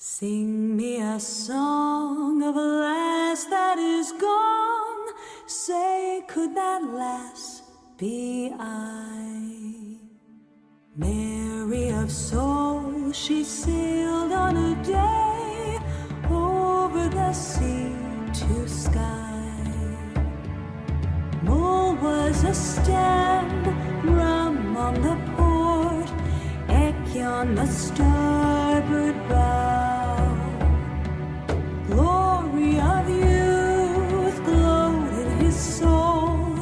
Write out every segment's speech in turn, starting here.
Sing me a song of a lass that is gone. Say, could that lass be I? Mary of soul, she sailed on a day over the sea to Skye. Mull was a stem, rum on the port, Eck on the starboard bow. Glory of youth glowed in his soul.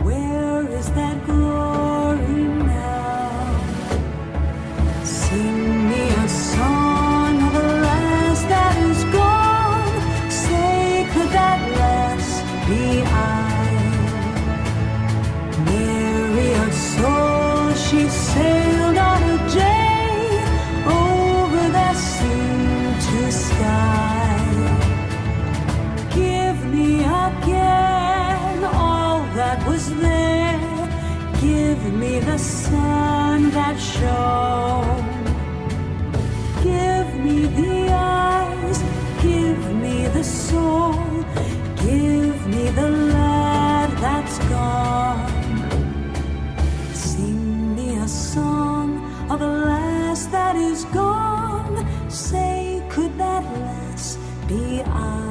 Where is that glory now? Sing me a song of a lass that is gone. Say, could that lass be I? Mary of soul, she sailed on a day over the sea to Skye. Give me again all that was there. Give me the sun that shone. Give me the eyes, give me the soul. Give me the lad that's gone. Sing me a song of a lass that is gone. Say, could that lass be I?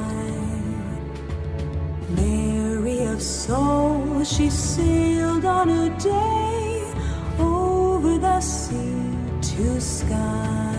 Mary of soul, she sailed on a day over the sea to Skye.